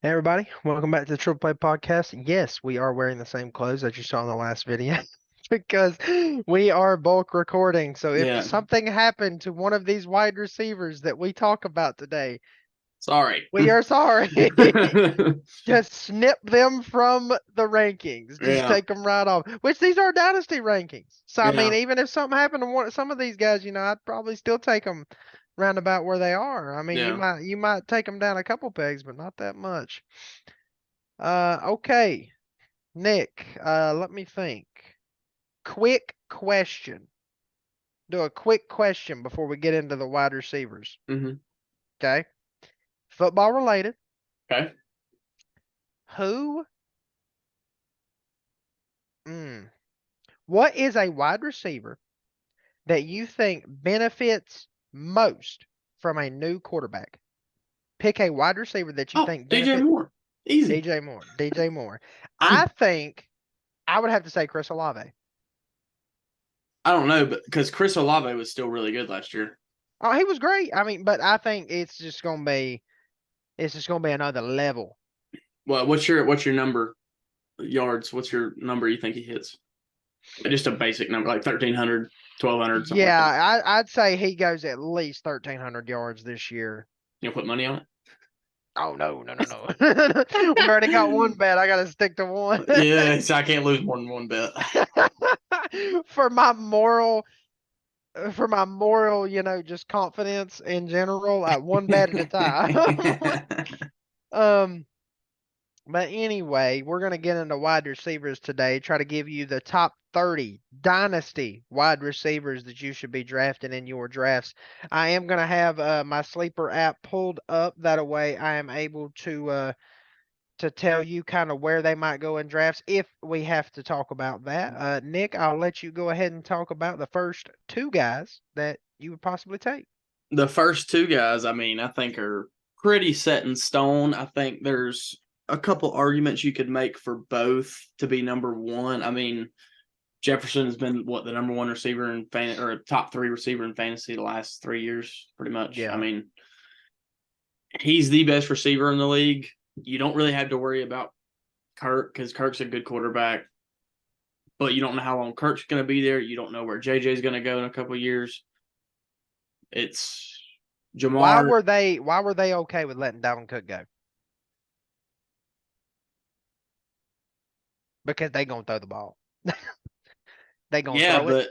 Hey everybody, welcome back to the Triple Play Podcast. Yes, we are wearing the same clothes that you saw in the last video because we are bulk recording. So if Yeah, something happened to one of these wide receivers that we talk about today, sorry. we are sorry. Just snip them from the rankings. Just Yeah, take them right off. Which these are dynasty rankings. So I mean, yeah, even if something happened to some of these guys, I'd probably still take them round about where they are. I mean, you yeah. might you might take them down a couple pegs, but not that much. Okay, Nick, let me think. Quick question. Do a quick question before we get into the wide receivers. hmm Okay. Football related. Okay. Who, mm, what is a wide receiver that you think benefits most from a new quarterback? Pick a wide receiver that you Oh, think DJ benefits. Moore. Easy. DJ Moore. DJ Moore. I I'm. think I would have to say Chris Olave. I don't know, but because Chris Olave was still really good last year. Oh, he was great. I mean, but I think it's just gonna be another level. Well, what's your number yards? What's your number you think he hits? Just a basic number, like 1,300, 1,200, something like Yeah, that. I'd say he goes at least 1,300 yards this year. You know, put money on Oh no, no, no, no. We already got one bet. I gotta stick to one. it. Yeah, so I can't lose more than one bet. For my moral, just confidence in general, one bet at a time. Um, But anyway, we're going to get into wide receivers today. Try to give you the top 30 dynasty wide receivers that you should be drafting in your drafts. I am going to have my sleeper app pulled up. That way, I am able to tell you kind of where they might go in drafts if we have to talk about that. Nick, I'll let you go ahead and talk about the first two guys that you would possibly take. The first two guys, I think are pretty set in stone. I think there's a couple arguments you could make for both to be number one. Jefferson has been the number one receiver in or top three receiver in fantasy the last 3 years, pretty much. Yeah. He's the best receiver in the league. You don't really have to worry about Kirk because Kirk's a good quarterback, but you don't know how long Kirk's going to be there. You don't know where JJ's going to go in a couple of years. It's Why Jamar. were they okay with letting Dalvin Cook go? Because they gonna throw the ball. They gonna Yeah, throw it, but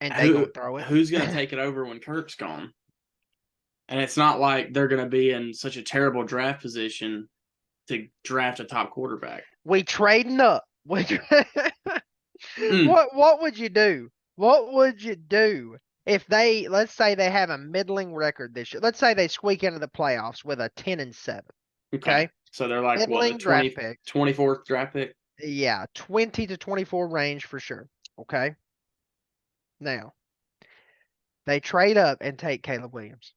and they who gonna throw it. who's going to take it over when Kirk's gone? And it's not like they're going to be in such a terrible draft position to draft a top quarterback. We trading up. Mm, What would you do? What would you do if let's say they have a middling record this year? Let's say they squeak into the playoffs with a 10-7. okay. Okay, So they're like what, the middling draft 20, pick. 24th draft pick? Yeah, 20 to 24 range for sure. Okay, now they trade up and take Caleb Williams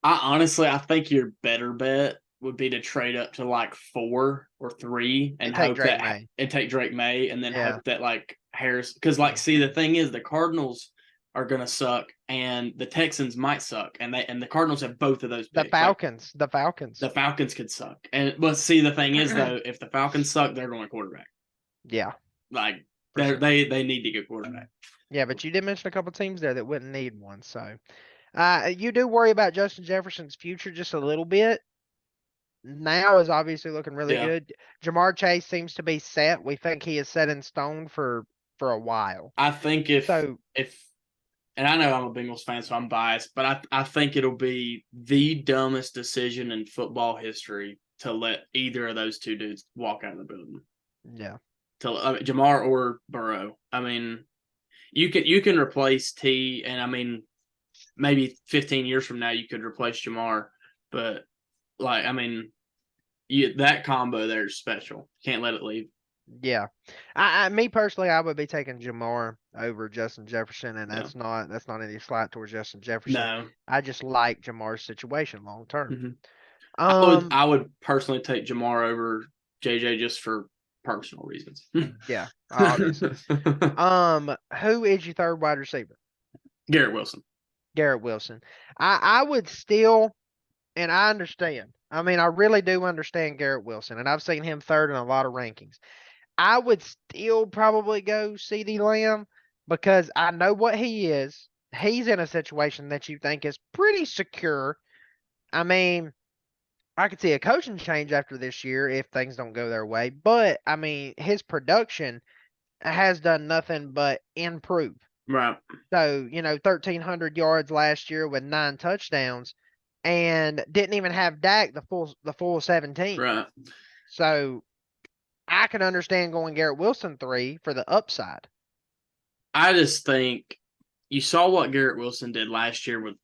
I think your better bet would be to trade up to like 4 or 3 and and take hope Drake that May. and take Drake May and then Yeah, hope that like Harris, because like see the thing is the Cardinals are gonna suck and the Texans might suck and the Cardinals have both of those the picks. Like Falcons, the Falcons. the Falcons could suck. And but see the thing is though, if the Falcons suck, they're going quarterback. Yeah, Like for sure. they need to get quarterback. Yeah, but you did mention a couple teams there that wouldn't need one. So, you do worry about Justin Jefferson's future just a little bit. Now is obviously looking really Yeah. good. Jamar Chase seems to be set. We think he is set in stone for a while. I think if and I know I'm a Bengals fan, so I'm biased, but I think it'll be the dumbest decision in football history to let either of those two dudes walk out of the building. Yeah, Jamar or Burrow. You can replace T, and maybe 15 years from now you could replace Jamar, but that combo there is special. Can't let it leave. yeah. Me personally, I would be taking Jamar over Justin Jefferson, and Yeah. that's not any slight towards Justin Jefferson. No. I just like Jamar's situation long term. Mm-hmm. I would Um, I would personally take Jamar over JJ just for personal reasons. yeah, obviously. Who is your third wide receiver? Garrett Wilson. Garrett Wilson. I would still, and I understand. I mean, I really do understand Garrett Wilson, and I've seen him third in a lot of rankings. I would still probably go CeeDee Lamb because I know what he is. He's in a situation that you think is pretty secure. I mean, I could see a coaching change after this year if things don't go their way, but I mean, his production has done nothing but improve. Right. So, 1,300 yards last year with 9 touchdowns and didn't even have Dak the full 17. Right. So, I can understand going Garrett Wilson 3 for the upside. I just think you saw what Garrett Wilson did last year with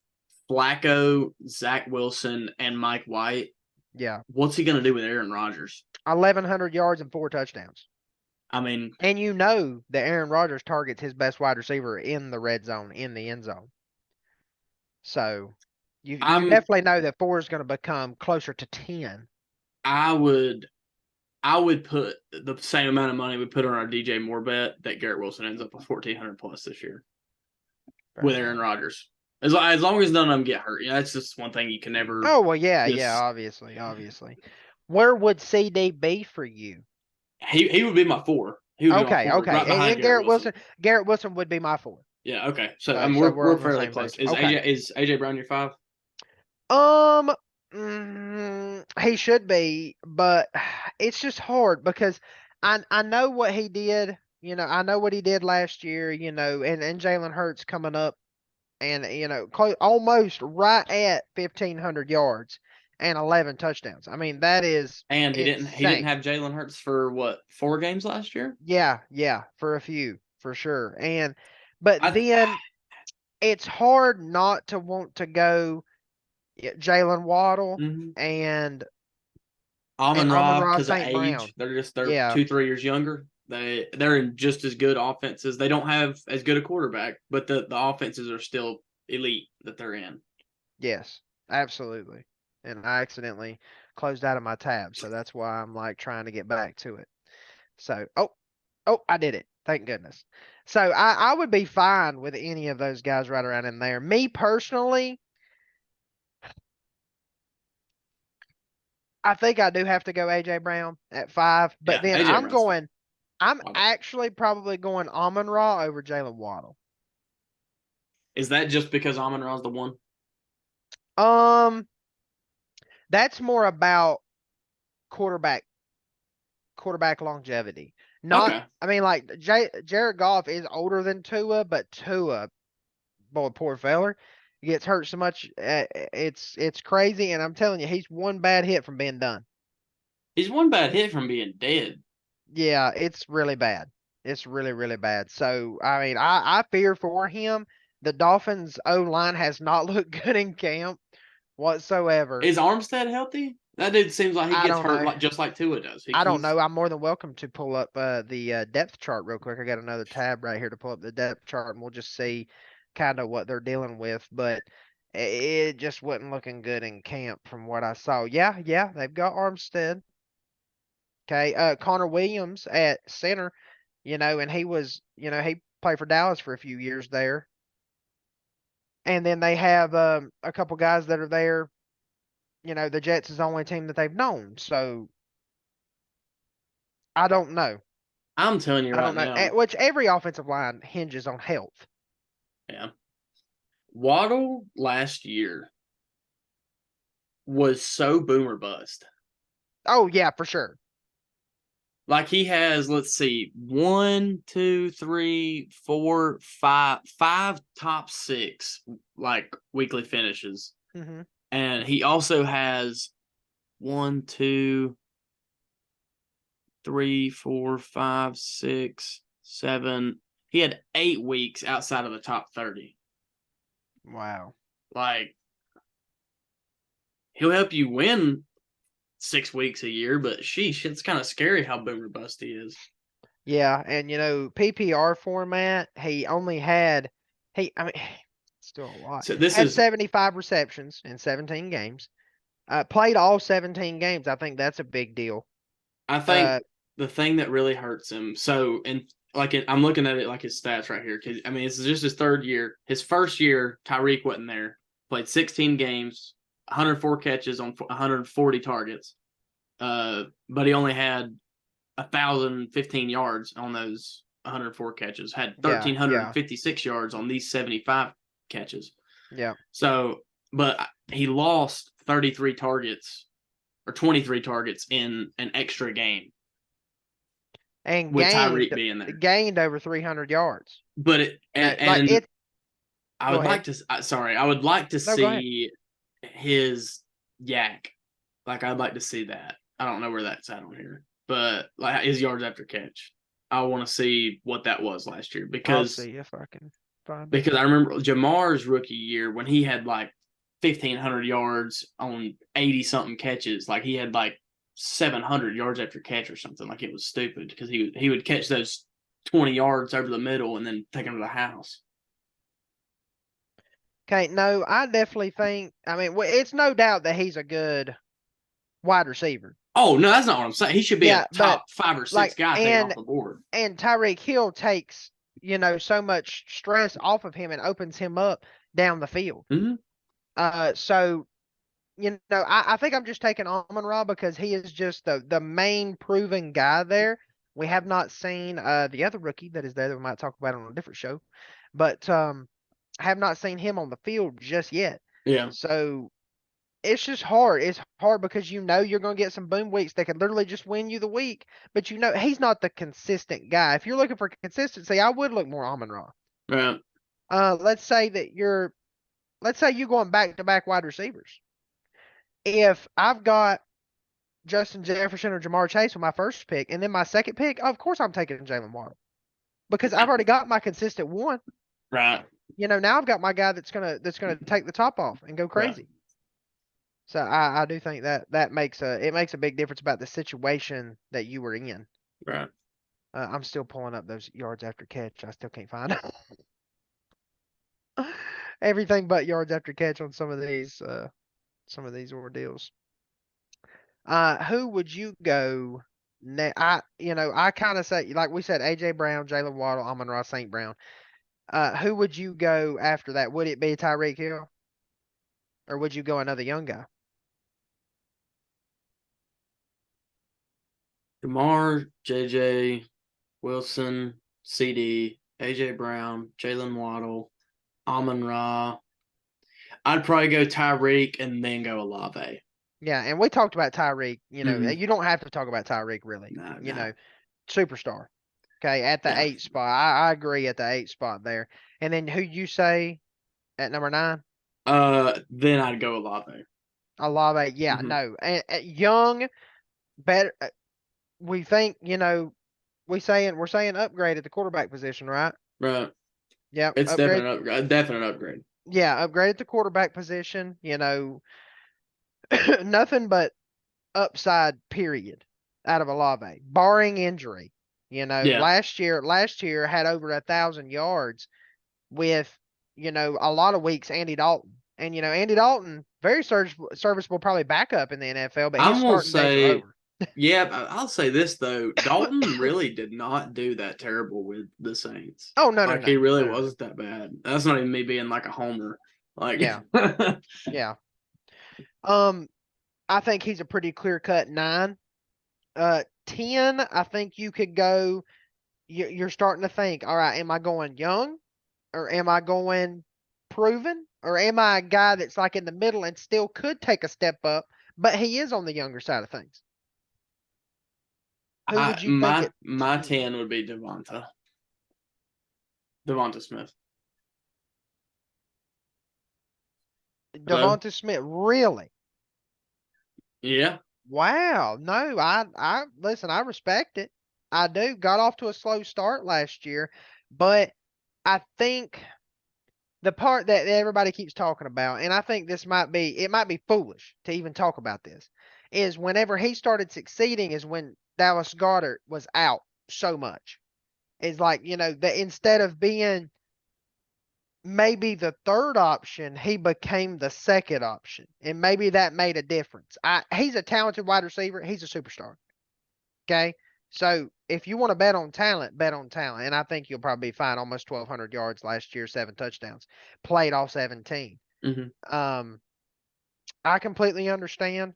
Flacco, Zach Wilson, and Mike White. Yeah. What's he going to do with Aaron Rodgers? 1,100 yards and 4 touchdowns. I mean, And that Aaron Rodgers targets his best wide receiver in the red zone, in the end zone. So you definitely know that 4 is going to become closer to 10. I would put the same amount of money we put on our DJ Moore bet that Garrett Wilson ends up with 1,400 plus this year with Aaron Rodgers. As long as none of them get hurt, that's just one thing you can never. Oh well, yeah, obviously. Where would CD be for you? He would be my 4. He would be my 4, right behind and Garrett Wilson. Garrett Wilson would be my 4. Yeah, okay. So we're fairly close. Is AJ Brown your 5? He should be, but it's just hard because I know what he did. I know what he did last year. And Jalen Hurts coming up, and almost right at 1,500 yards and 11 touchdowns. I mean, that is. And he didn't have Jalen Hurts for what, 4 games last year? Yeah, for a few, for sure. But then it's hard not to want to go Jalen Waddle and Amon-Ra because of St. age. Brown. They're 2-3 years younger. They're in just as good offenses. They don't have as good a quarterback, but the offenses are still elite that they're in. Yes, absolutely. And I accidentally closed out of my tab, so that's why I'm trying to get back to it. So, I did it. Thank goodness. So I would be fine with any of those guys right around in there. Me personally, I think I do have to go AJ Brown at 5, but then I'm actually probably going Amon-Ra over Jalen Waddle. Is that just because Amon-Ra's the one? That's more about quarterback longevity. I mean, Jared Goff is older than Tua, but Tua, boy, poor feller, gets hurt so much. It's crazy, and I'm telling you, he's one bad hit from being done. He's one bad hit from being dead. Yeah, it's really bad. It's really, really bad. So, I mean, I fear for him. The Dolphins' O-line has not looked good in camp whatsoever. Is Armstead healthy? That dude seems like he gets hurt just like Tua does. I don't know. I'm more than welcome to pull up the depth chart real quick. I got another tab right here to pull up the depth chart, and we'll just see kind of what they're dealing with. But it just wasn't looking good in camp from what I saw. Yeah, they've got Armstead. Okay, Connor Williams at center, and he was, he played for Dallas for a few years there. And then they have a couple guys that are there. The Jets is the only team that they've known. So I don't know. I'm telling you right now. Which every offensive line hinges on health. Yeah. Waddle last year was so boomer bust. Oh, yeah, for sure. Like he has, let's see, 1, 2, 3, 4, 5 top 6 weekly finishes. Mm-hmm. And he also has 1, 2, 3, 4, 5, 6, 7. He had 8 weeks outside of the top 30. Wow. He'll help you win 6 weeks a year, but sheesh, it's kind of scary how boomer bust he is. Yeah, and PPR format, he only had still a lot. So had 75 receptions in 17 games. Played all 17 games. I think that's a big deal. I think the thing that really hurts him. So, I'm looking at it like his stats right here. Cause, I mean, this is just his 3rd year. His first year, Tyreek wasn't there. Played 16 games, 104 catches on 140 targets. But he only had 1,015 yards on those 104 catches. Had Yeah, 1,356 yards on these 75 catches. yeah. So, but he lost 33 targets or 23 targets in an extra game And with Tyreek being there. gained over 300 yards. But I Go would ahead. like to. Sorry, I would like to No, go ahead. see his yak. Like I'd like to see that. I don't know where that's at on here, but like his yards after catch. I want to see what that was last year I'll because see if I can find it. I remember Jamar's rookie year when he had like 1,500 yards on 80 something catches. Like he had like 700 yards after catch or something. Like it was stupid because he would catch those 20 yards over the middle and then take them to the house. Okay, no, I definitely think. I mean, it's no doubt that he's a good wide receiver. Oh no, that's not what I'm saying. He should be Yeah, a but top 5 or 6 like, guy taken off the board. and Tyreek Hill takes so much stress off of him and opens him up down the field. Mm-hmm. So I think I'm just taking Amon-Ra because he is just the main proven guy there. We have not seen the other rookie that is there that we might talk about on a different show, but have not seen him on the field just yet. Yeah. So it's just hard. It's hard because you're going to get some boom weeks that can literally just win you the week, but he's not the consistent guy. If you're looking for consistency, I would look more Amon-Ra. Right. Let's say you're going back to back wide receivers. If I've got Justin Jefferson or Jamar Chase with my first pick, and then my second pick, of course I'm taking Jalen Waddle because I've already got my consistent one. Right. Now I've got my guy that's gonna take the top off and go crazy. Right. So I do think that makes a big difference about the situation that you were in. Right. I'm still pulling up those yards after catch. I still can't find everything but yards after catch on some of these ordeals. Who would you go? I kind of say, like we said, AJ Brown, Jalen Waddle, Amon-Ra St. Brown. Who would you go after that? Would it be Tyreek Hill, or would you go another young guy? Jamar, JJ, Wilson, CD, AJ Brown, Jalen Waddle, Amon-Ra. I'd probably go Tyreek and then go Olave. Yeah, and we talked about Tyreek. You don't have to talk about Tyreek really. No. Superstar. Okay, at the 8 spot. I agree at the 8 spot there. And then who you say at number 9? Then I'd go Olave. Olave, yeah, no. Young, better. We think, we're saying upgrade at the quarterback position, right? Right. Yeah, it's definite upgrade. Yeah, upgrade at the quarterback position. Nothing but upside. Period. Out of Olave, barring injury. Last year had over 1,000 yards with a lot of weeks Andy Dalton, and Andy Dalton very serviceable, probably backup in the NFL, but his starting days are over. Yeah, I'll say this though, Dalton really did not do that terrible with the Saints. Oh no, like no, he really wasn't that bad. That's not even me being like a homer. Like yeah, yeah. I think he's a pretty clear cut 9. 10, I think you could go. You're starting to think, all right, am I going young, or am I going proven, or am I a guy that's like in the middle and still could take a step up, but he is on the younger side of things? Who would you think? My 10 would be Devante Smith. Devante Smith, really? Yeah. Wow. No, I listen, I respect it. I do. Got off to a slow start last year, but I think the part that everybody keeps talking about, and I think it might be foolish to even talk about this, is whenever he started succeeding is when Dallas Goedert was out so much. It's like, that instead of being maybe the third option, he became the second option. And maybe that made a difference. He's a talented wide receiver. He's a superstar. Okay. So if you want to bet on talent, bet on talent. And I think you'll probably find almost 1,200 yards last year, 7 touchdowns, played all 17. Mm-hmm. I completely understand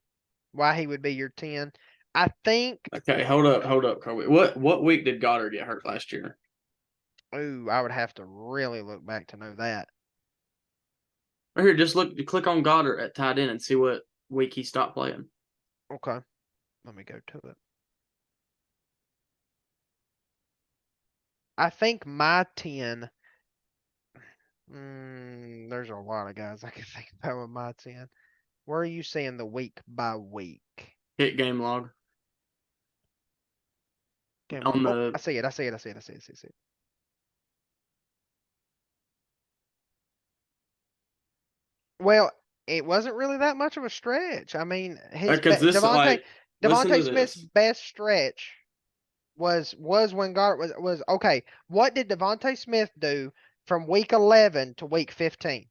why he would be your 10. I think, Okay, hold up, Kobe. What week did Goddard get hurt last year? ooh, I would have to really look back to know that. Right here, just click on Goddard at tight end and see what week he stopped playing. Okay, let me go to it. I think my 10, there's a lot of guys I can think about with my 10. Where are you seeing the week by week? Hit game log Game log. on Oh, the. I see it. I see it. I see it. I see it. I see it. Well, it wasn't really that much of a stretch. I mean, Because this Devontae like listen to Smith's this. best stretch was when Goddard was okay. What did Devontae Smith do from week 11 to week 15?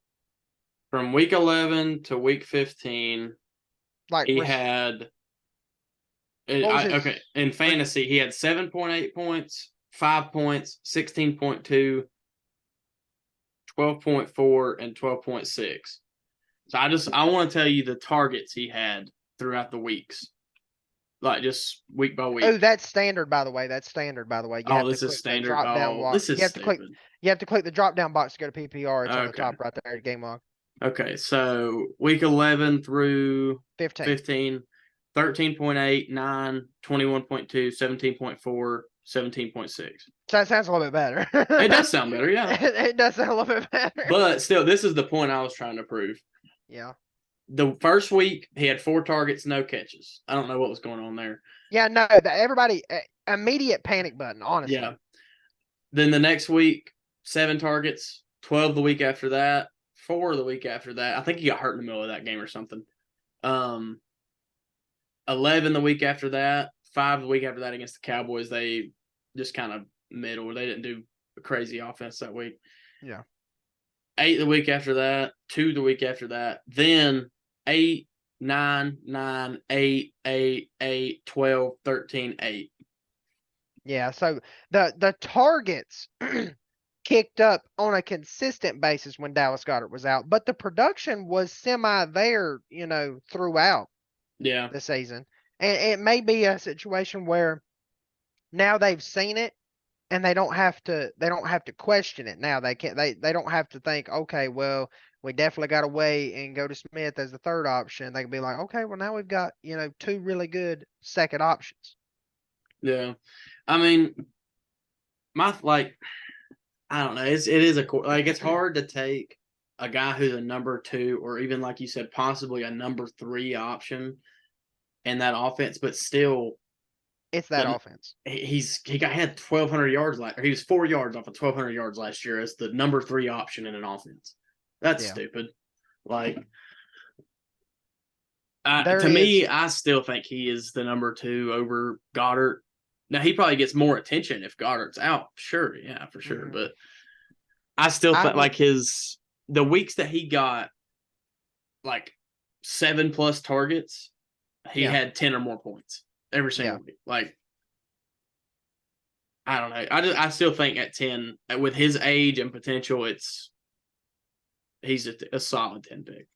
From week 11 to week 15, Like, he had. what was Okay, his? in fantasy, he had 7.8 points, 5 points, 16.2, 12.4, and 12.6. So I want to tell you the targets he had throughout the weeks, like just week by Oh, week. that's standard, by the way. That's standard, by the way. You Oh, have to this is click the standard. drop down Oh, box. this is stupid. You have to click the drop down box to go to PPR. It's on the Okay. top right there, game log. Okay. So week 11 through 15. 15, 13.8, 9, 21.2, 17.4, 17.6. So that sounds a little bit better. It does sound better, yeah. It does sound a little bit better. But still, this is the point I was trying to prove. Yeah. The first week, he had 4 targets, no catches. I don't know what was going on there. Yeah, no, everybody, immediate panic button, honestly. Yeah. Then the next week, 7 targets, 12 the week after that, 4 the week after that. I think he got hurt in the middle of that game or something. 11 the week after that, 5 the week after that against the Cowboys. They just kind of middle. They didn't do a crazy offense that week. Yeah. 8 the week after that, 2 the week after that, then 8, 9, 9, 8, 8, 8, 12, 13, 8. Yeah, so the targets kicked up on a consistent basis when Dallas Goedert was out, but the production was semi there, throughout Yeah. the season. And it may be a situation where now they've seen it and they don't have to question it now. They don't have to think, okay, well, we definitely got to wait and go to Smith as the third option. They can be like, okay, well, now we've got, two really good second options. Yeah. I mean, I don't know. It is it's hard to take a guy who's a number 2 or even like you said, possibly a number 3 option in that offense, but still It's that offense. he had 1,200 yards or he was 4 yards off of 1,200 yards last year as the number 3 option in an offense. That's stupid. Like, to me, I still think he is the number 2 over Goddard. Now he probably gets more attention if Goddard's out. Sure, yeah, for sure. Mhm. But I still think like the weeks that he got like 7+ targets, he had 10 or more points every single week. Like, I don't know. I still think at 10, with his age and potential, he's a solid 10 pick.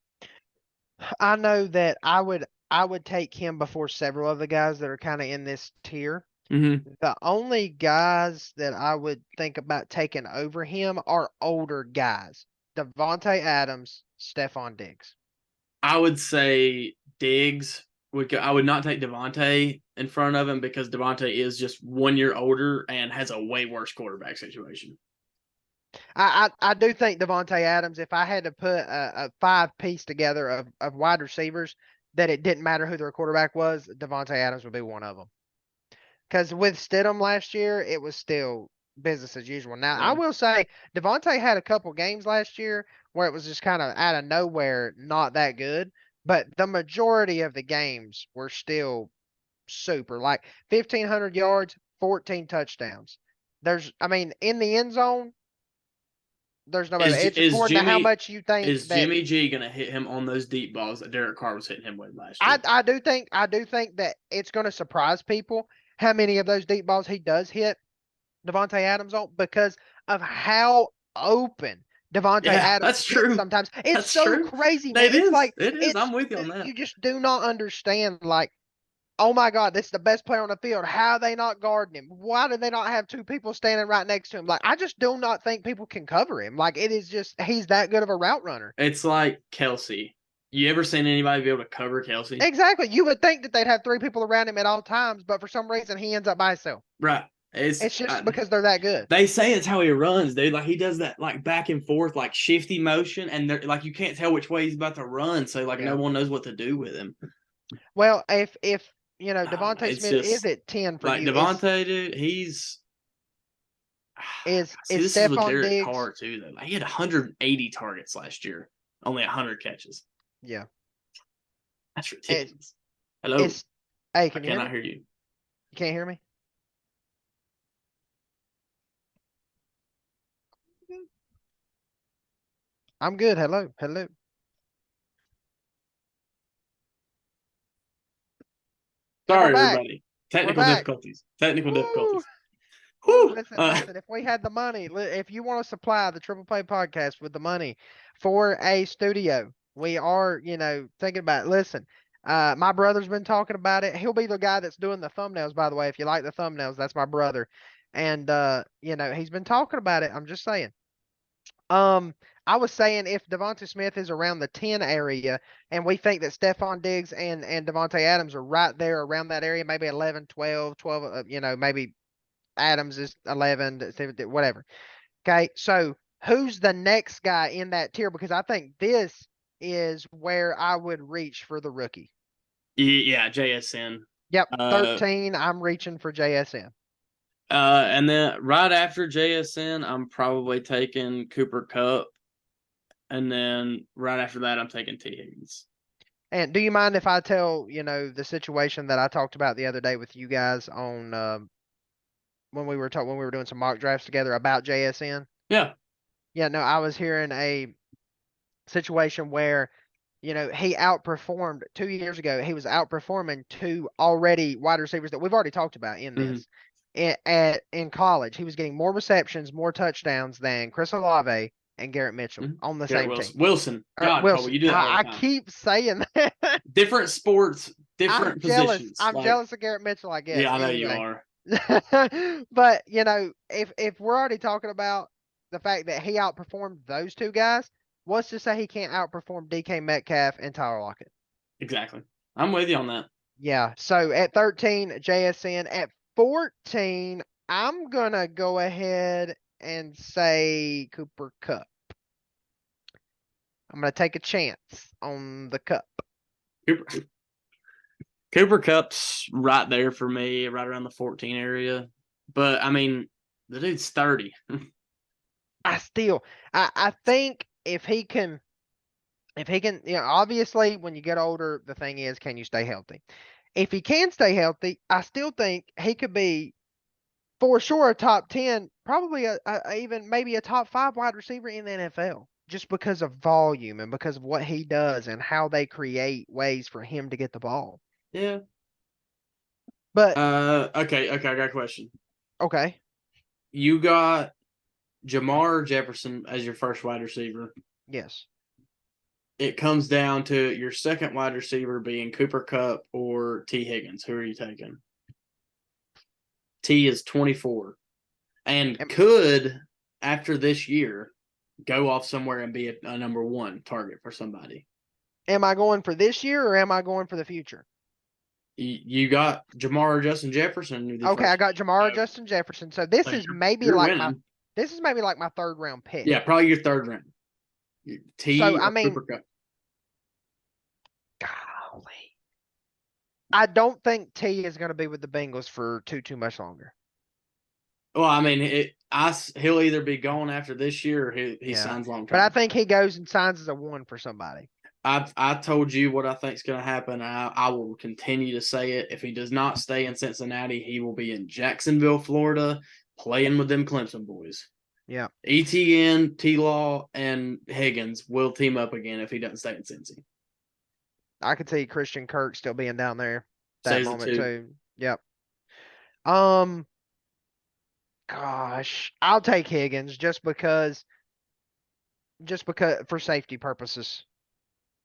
I know that I would take him before several of the guys that are kind of in this tier. Mm-hmm. The only guys that I would think about taking over him are older guys. Devontae Adams, Stephon Diggs. I would say Diggs I would not take Devontae in front of him because Devontae is just 1 year older and has a way worse quarterback situation. I do think Devontae Adams, if I had to put a 5-piece together of wide receivers, that it didn't matter who their quarterback was, Devontae Adams would be one of them. Because with Stidham last year, it was still business as usual. Now, I will say Devontae had a couple games last year where it was just kind of out of nowhere, not that good. But the majority of the games were still super. Like 1,500 yards, 14 touchdowns. In the end zone, there's no way. It's according to how much you think Is that. Jimmy G going to hit him on those deep balls that Derek Carr was hitting him with last year? I do think that it's going to surprise people how many of those deep balls he does hit Devontae Adams on because of how open Devontae Yeah, Adams that's hits true. sometimes. It's That's so true. crazy, man. It It's is. like It is. I'm with you on that. you just do not understand. Like, oh my God, this is the best player on the field. How are they not guarding him? Why do they not have two people standing right next to him? Like, I just do not think people can cover him. Like, it is just he's that good of a route runner. It's like Kelsey. You ever seen anybody be able to cover Kelsey? Exactly. You would think that they'd have three people around him at all times, but for some reason he ends up by himself. Right. It's just because they're that good. They say it's how he runs, dude. Like he does that like back and forth, like shifty motion, and they're like you can't tell which way he's about to run, so like no Yeah. one knows what to do with him. Well, if I don't know. Devontae It's Smith is just at 10 for like you, Devontae, dude. He's see, is this is with Stephon Derek Diggs. Carr too, though. Like, he had 180 targets last year, only 100 catches. Yeah. That's It, ridiculous. Hello, it's Hey, I can you hear me? cannot hear you. You can't hear me? I'm good. Hello. Hello. And we're Sorry, back. everybody. We're Technical back. difficulties. Technical Woo! difficulties. Woo, Whew. listen, if we had the money, if you want to supply the Triple Play podcast with the money for a studio, we are, thinking about it. Listen, my brother's been talking about it. He'll be the guy that's doing the thumbnails, by the way. If you like the thumbnails, that's my brother. And, he's been talking about it. I'm just saying. Um, I was saying if Devonta Smith is around the 10 area and we think that Stephon Diggs and Devontae Adams are right there around that area, maybe 11, 12, 12, maybe Adams is 11, whatever. Okay, so who's the next guy in that tier? Because I think this is where I would reach for the rookie. Yeah, JSN. Yep, Uh, 13. I'm reaching for JSN. and then right after JSN, I'm probably taking Cooper Cup, and then right after that, I'm taking T Higgins. And do you mind if I tell the situation that I talked about the other day with you guys on when we were doing some mock drafts together about JSN? Yeah. Yeah, no, I was hearing a situation where he outperformed 2 years ago. He was outperforming two already wide receivers that we've already talked about in Mm-hmm. this. In college, he was getting more receptions, more touchdowns than Chris Olave and Garrett Mitchell on the Garrett same team. Wilson. God, Cole, Wilson. you do that all I the time. keep saying that. Different sports, I'm different jealous. positions. I'm like, jealous of Garrett Mitchell, I guess. yeah, I know you Anyway. are. But if we're already talking about the fact that he outperformed those two guys, what's to say he can't outperform DK Metcalf and Tyler Lockett? Exactly. I'm with you on that. Yeah. So at 13, JSN. At 14, I'm gonna go ahead and say Cooper Cup. I'm gonna take a chance on the Cup. Cooper Cup's right there for me, right around the 14 area. But I mean, the dude's 30. I think if he can, obviously when you get older, the thing is, can you stay healthy? If he can stay healthy, I still think he could be for sure a top 10, probably even maybe a top 5 wide receiver in the NFL, just because of volume and because of what he does and how they create ways for him to get the ball. Yeah. But okay, I got a question. okay. You got Jamar Jefferson as your first wide receiver. Yes. It comes down to your second wide receiver being Cooper Cup or T Higgins. Who are you taking? T is 24 and could, after this year, go off somewhere and be a number one target for somebody. Am I going for this year or am I going for the future? You got Jamar Justin Jefferson. Okay, I got Jamar Justin Jefferson. So this is maybe like my third round pick. Yeah, probably your third round. T So or I mean, Cooper Cup. golly, I don't think T is going to be with the Bengals for too much longer. Well, I mean, he'll either be gone after this year or he signs long term. But I think he goes and signs as a one for somebody. I told you what I think is going to happen. I will continue to say it. If he does not stay in Cincinnati, he will be in Jacksonville, Florida, playing with them Clemson boys. Yeah. ETN, T-Law, and Higgins will team up again if he doesn't stay in Cincy. I could see Christian Kirk still being down there Says moment it too. Yep. Gosh, I'll take Higgins just because just because for safety purposes.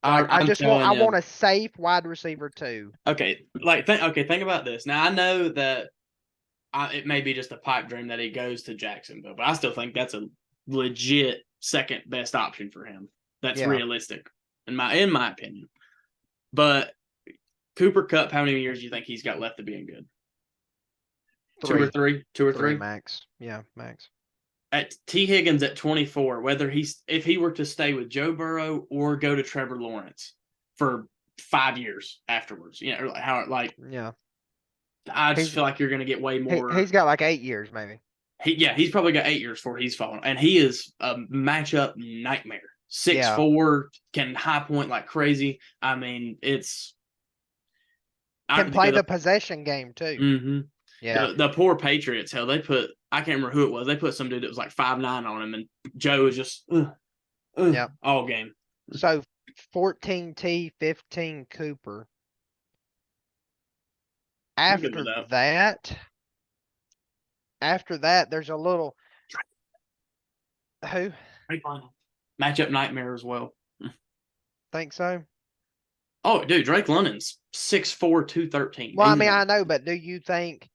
I, Like I I'm just want telling I you. want a safe wide receiver too. Okay, think about this. Now I know that it may be just a pipe dream that he goes to Jacksonville, but I still think that's a legit second best option for him. That's Yeah, realistic in my opinion. But Cooper Kupp, how many years do you think he's got left of being good? Two or 3, three? Two or 3 three? max. Yeah, max. At T. Higgins at 24, whether if he were to stay with Joe Burrow or go to Trevor Lawrence for 5 years afterwards, Yeah, I just he's feel like you're going to get way more. he's got like 8 years maybe. He's probably got 8 years before he's fallen, and he is a matchup nightmare. Six Yeah, four, can high point like crazy. I mean, it's can play the the possession game too. mm-hmm. Yeah, The poor Patriots. Hell, they put I can't remember who it was. They put some dude that was like 5'9" on him, and Joe was just yeah. all game. So 14 T, 15 Cooper. I'm good with After that. that, there's a little who Great final. Matchup nightmare as well. think so. Oh, dude, Drake London's 6'4", 213. Well, I mean, I know, but do you think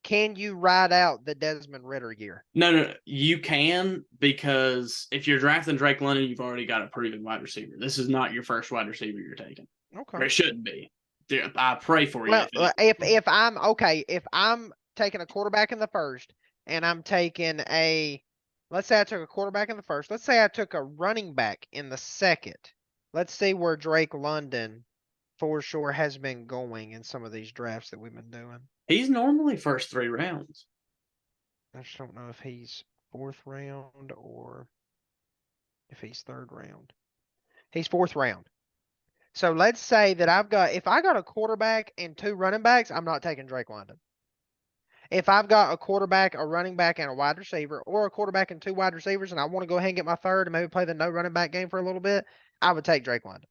can you ride out the Desmond Ritter year? No. You can, because if you're drafting Drake London, you've already got a proven wide receiver. This is not your first wide receiver you're taking. Or Okay. it shouldn't be. Dude, I pray for you. Well, if I'm okay, if I'm taking a quarterback in the first, and I'm taking let's say I took a quarterback in the first. Let's say I took a running back in the second. Let's see where Drake London for sure has been going in some of these drafts that we've been doing. He's normally first 3 rounds. I just don't know if he's 4th round or if he's 3rd round. He's 4th round. So let's say that if I got a quarterback and 2 running backs, I'm not taking Drake London. If I've got a quarterback, a running back, and a wide receiver, or a quarterback and 2 wide receivers, and I want to go ahead and get my third and maybe play the no running back game for a little bit, I would take Drake London.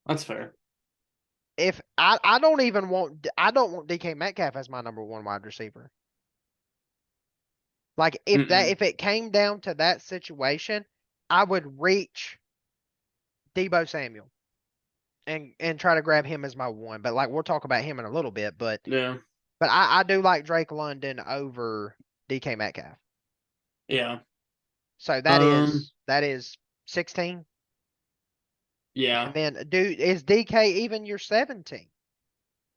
That's fair. If I don't want DK Metcalf as my number 1 wide receiver. Like if it came down to that situation, I would reach Deebo Samuel and try to grab him as my 1. But like we'll talk about him in a little bit. But Yeah. But I do like Drake London over DK Metcalf. Yeah. So that is 16. Yeah. And then dude, is DK even your 17?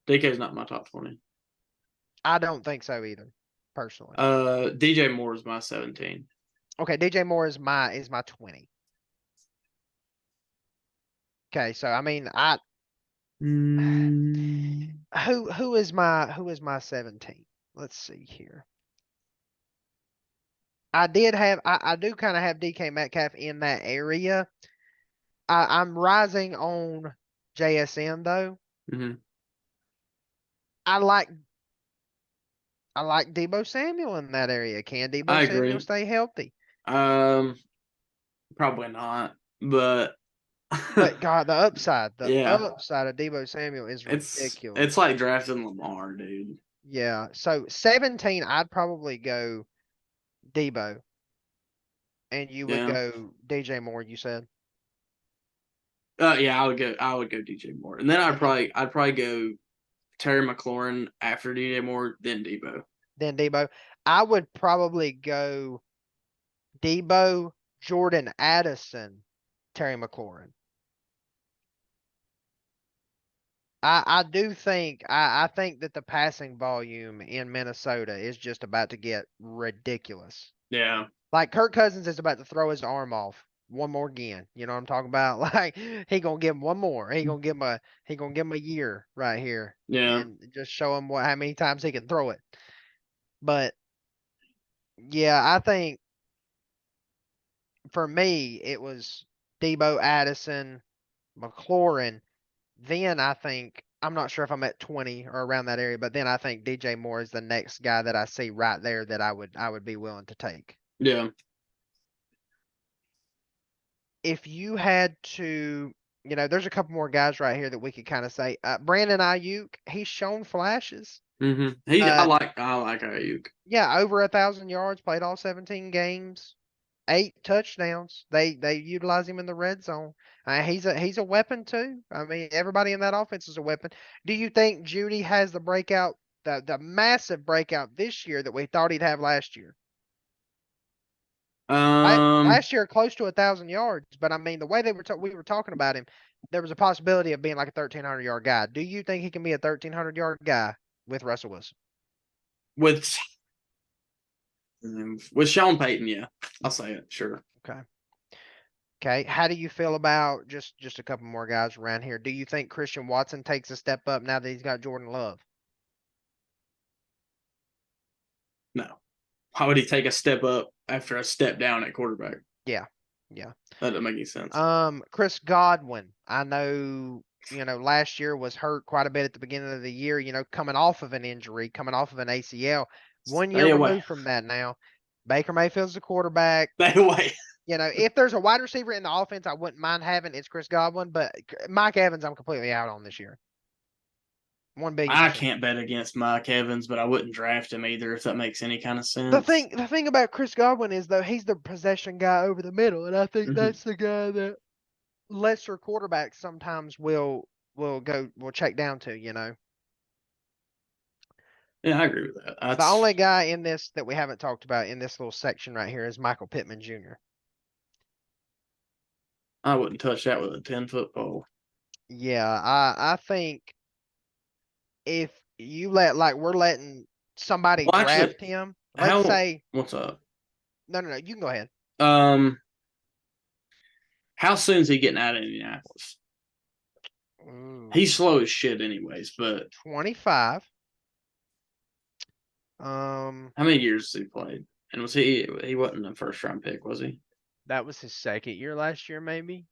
DK's not my top 20. I don't think so either, personally. DJ Moore is my 17. Okay, DJ Moore is my 20. Okay, so I mean who is my 17? Let's see here. I do kind of have DK Metcalf in that area. I'm rising on JSN though. Mm-hmm. I like Deebo Samuel in that area. Can I Deebo agree. Samuel stay healthy? Probably not, but But God, the upside of Deebo Samuel is it's ridiculous. like drafting Lamar, dude. Yeah. So 17, I'd probably go Deebo, and you would go DJ Moore. You said. Yeah, I would go DJ Moore, and then I'd probably go Terry McLaurin after DJ Moore, then Deebo. Then Deebo. I would probably go Deebo, Jordan Addison, Terry McLaurin. I do think I think that the passing volume in Minnesota is just about to get ridiculous. Yeah. Like Kirk Cousins is about to throw his arm off one more again. You know what I'm talking about? Like he gonna give him one more. He gonna give him a year right here. Yeah. And just show him how many times he can throw it. But yeah, I think for me it was Deebo, Addison, McLaurin. Then I think I'm not sure if I'm at 20 or around that area, but then I think DJ Moore is the next guy that I see right there that I would be willing to take. Yeah. If you had to, there's a couple more guys right here that we could kind of say. Brandon Ayuk, he's shown flashes. I like Ayuk. Yeah, over 1,000 yards, played all 17 games. 8 touchdowns. They utilize him in the red zone. He's a weapon too. I mean, everybody in that offense is a weapon. Do you think Judy has the breakout, the massive breakout this year that we thought he'd have last year? Um, Last year, close to 1,000 yards, but I mean, the way we were talking about him, there was a possibility of being like a 1,300-yard guy. Do you think he can be a 1,300-yard guy with Russell Wilson? with with Sean Payton, yeah, I'll say it. Sure. Okay. Okay. How do you feel about just a couple more guys around here? Do you think Christian Watson takes a step up now that he's got Jordan Love? No. How would he take a step up after a step down at quarterback? Yeah. Yeah. That doesn't make any sense. Chris Godwin, I know, last year was hurt quite a bit at the beginning of the year, coming off of an injury, coming off of an ACL. 1 year Stay away. removed from that now. Baker Mayfield's the quarterback. Stay away. If there's a wide receiver in the offense I wouldn't mind having, it's Chris Godwin, but Mike Evans I'm completely out on this year. 1,000,000,000%. I can't bet against Mike Evans, but I wouldn't draft him either if that makes any kind of sense. The thing about Chris Godwin is, though, he's the possession guy over the middle, and I think that's the guy that lesser quarterbacks sometimes will check down to. Yeah, I agree with that. The only guy in this that we haven't talked about in this little section right here is Michael Pittman Jr. I wouldn't touch that with a 10-foot pole. Yeah, I think if you we're letting somebody draft him. Let's say. What's up? No, you can go ahead. How soon is he getting out of Indianapolis? Ooh. He's slow as shit, anyways. But 25. How many years has he played? And was he wasn't a first round pick, was he? That was his second year last year, maybe.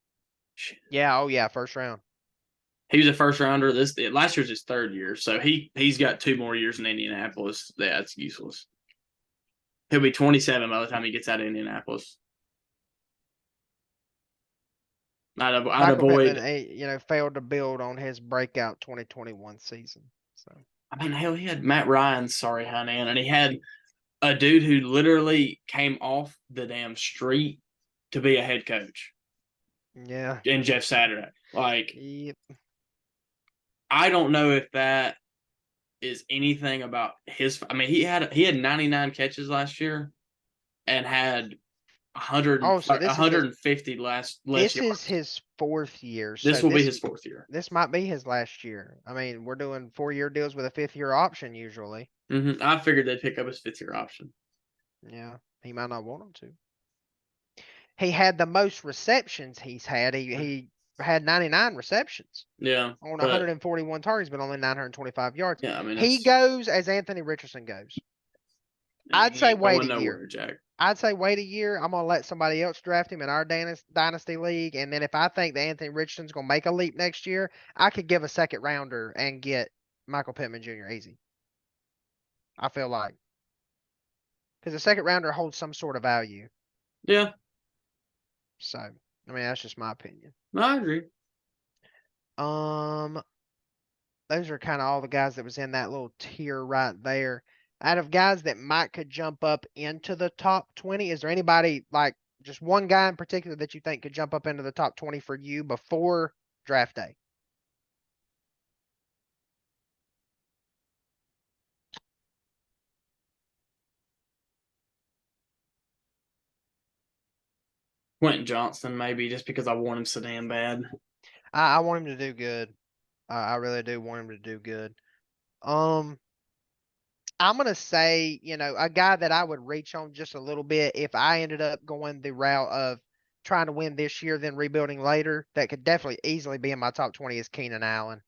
Shit. Yeah. Oh yeah, first round. He was a first rounder. Last year's his third year, so he's got 2 more years in Indianapolis. Yeah, that's useless. He'll be 27 by the time he gets out of Indianapolis. I'd avoid. Pittman, failed to build on his breakout 2021 season. So I mean, hell, he had Matt Ryan's sorry honey, and he had a dude who literally came off the damn street to be a head coach. Yeah. And Jeff Saturday, Yep. I don't know if that is anything about his. I mean, he had 99 catches last year, and had 150 last This year. is his 4th year. This will be his 4th year. This might be his last year. I mean, we're doing 4-year deals with a 5th-year option usually. I figured they'd pick up his 5th-year option. Yeah, he might not want him to. He had the most receptions he's had. He had 99 receptions. Yeah. On 141 targets, but only 925 yards. Yeah, I mean, he goes as Anthony Richardson goes. I'd say wait a year. Jack. I'd say wait a year. I'm gonna let somebody else draft him in our Dynasty League, and then if I think that Anthony Richardson's gonna make a leap next year, I could give a second rounder and get Michael Pittman Jr. easy. I feel like, because a second rounder holds some sort of value. Yeah. So, I mean, that's just my opinion. No, I agree. Those are kind of all the guys that was in that little tier right there. Out of guys that could jump up into the top 20, is there anybody, like just one guy in particular that you think could jump up into the top 20 for you before draft day? Quentin Johnston, maybe, just because I want him so damn bad. I want him to do good. I really do want him to do good. I'm going to say, a guy that I would reach on just a little bit if I ended up going the route of trying to win this year, then rebuilding later, that could definitely easily be in my top 20 is Keenan Allen.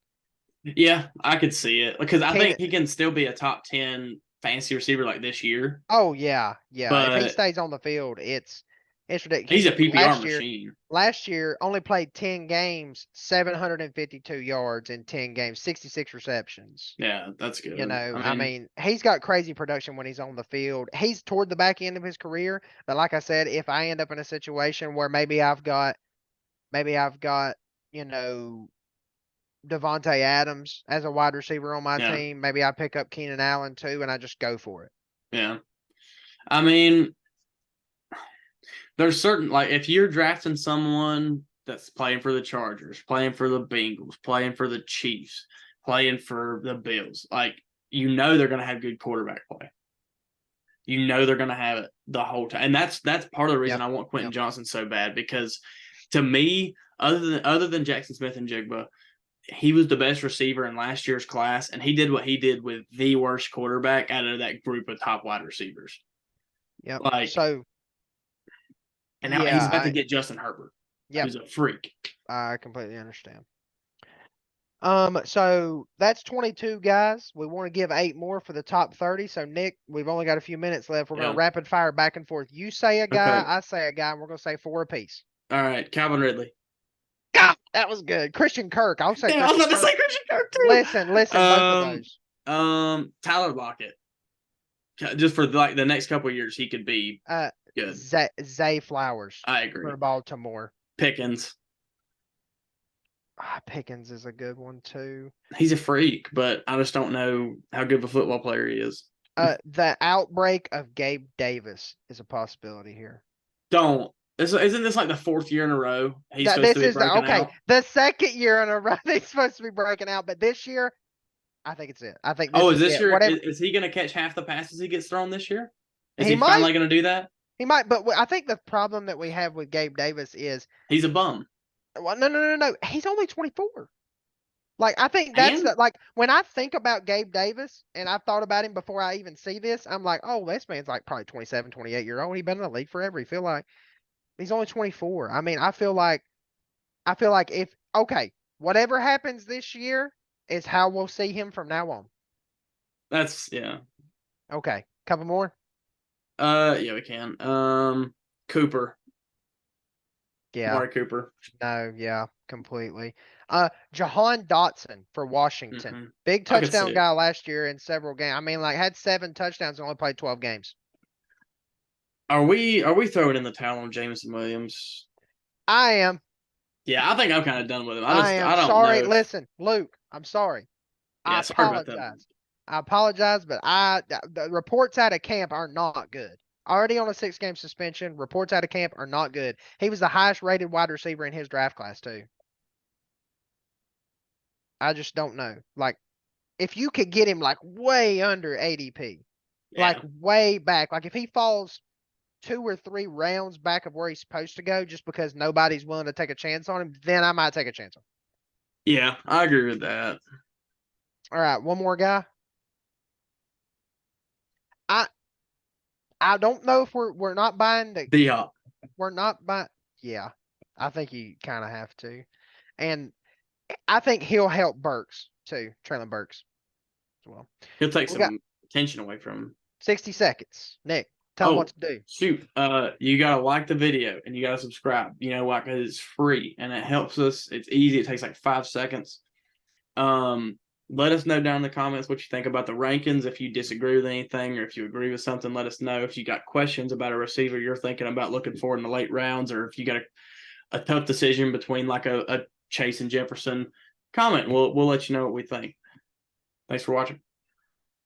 Yeah, I could see it because I think he can still be a top 10 fantasy receiver like this year. Oh, yeah. Yeah. But if he stays on the field, it's ridiculous. He's a PPR machine. Last year, only played 10 games, 752 yards in 10 games, 66 receptions. Yeah, that's good. I mean, he's got crazy production when he's on the field. He's toward the back end of his career, but like I said, if I end up in a situation where maybe I've got, Devontae Adams as a wide receiver on my team, maybe I pick up Keenan Allen too, and I just go for it. Yeah. I mean, there's certain, like, if you're drafting someone that's playing for the Chargers, playing for the Bengals, playing for the Chiefs, playing for the Bills, like, they're going to have good quarterback play. They're going to have it the whole time. And that's part of the reason I want Quentin Johnson so bad, because to me, other than Jackson Smith and Jigba, he was the best receiver in last year's class, and he did what he did with the worst quarterback out of that group of top wide receivers. Yep. Like, so, and now he's about to get Justin Herbert, who's a freak. I completely understand. So that's 22 guys. We want to give 8 more for the top 30. So Nick, we've only got a few minutes left. We're going to rapid fire back and forth. You say a guy, I say a guy, and we're going to say 4 apiece. All right, Calvin Ridley. God, that was good. Christian Kirk. I'll say. I was about to say Christian Kirk too. Listen, both of those. Tyler Lockett. Just for like the next couple of years, he could be good. Zay Flowers. I agree. For Baltimore. Pickens. Pickens is a good one too. He's a freak, but I just don't know how good of a football player he is. The outbreak of Gabe Davis is a possibility here. Isn't this like the 4th year in a row he's supposed to be breaking out? The 2nd year in a row he's supposed to be breaking out, but this year, I think it's it. I think. This year? Is he going to catch half the passes he gets thrown this year? Is he finally going to do that? He might, but I think the problem that we have with Gabe Davis is he's a bum. Well, no. He's only 24. Like, I think that's like when I think about Gabe Davis, and I've thought about him before I even see this, I'm like, oh, this man's like probably 27, 28-year-old. He's been in the league forever. You feel like he's only 24. I mean, I feel like if whatever happens this year is how we'll see him from now on. Okay, couple more. Yeah, we can. Cooper. Yeah. Amari Cooper. No, yeah, completely. Jahan Dotson for Washington. Mm-hmm. Big touchdown guy last year in several games. I mean, like, had 7 touchdowns and only played 12 games. Are we throwing in the towel on Jameson Williams? I am. Yeah, I think I'm kind of done with him. I don't sorry. Know. Listen, Luke, I'm sorry. Yeah, sorry about that. I apologize, but the reports out of camp are not good. Already on a 6-game suspension. Reports out of camp are not good. He was the highest rated wide receiver in his draft class too. I just don't know. Like, if you could get him like way under ADP, like way back, like if he falls 2 or 3 rounds back of where he's supposed to go just because nobody's willing to take a chance on him, then I might take a chance on him. Yeah, I agree with that. All right, one more guy. I don't know if we're not buying the D-Hop. We're not buying. Yeah, I think you kind of have to, and I think he'll help Burks too, Traylon Burks as well. He'll take some attention away from him. 60 seconds, Nick. Tell him what to do. Shoot, you gotta like the video and you gotta subscribe. You know why? Because it's free and it helps us. It's easy. It takes like 5 seconds. Let us know down in the comments what you think about the rankings. If you disagree with anything or if you agree with something, let us know. If you got questions about a receiver you're thinking about looking for in the late rounds, or if you got a tough decision between like a Chase and Jefferson, comment. We'll let you know what we think. Thanks for watching.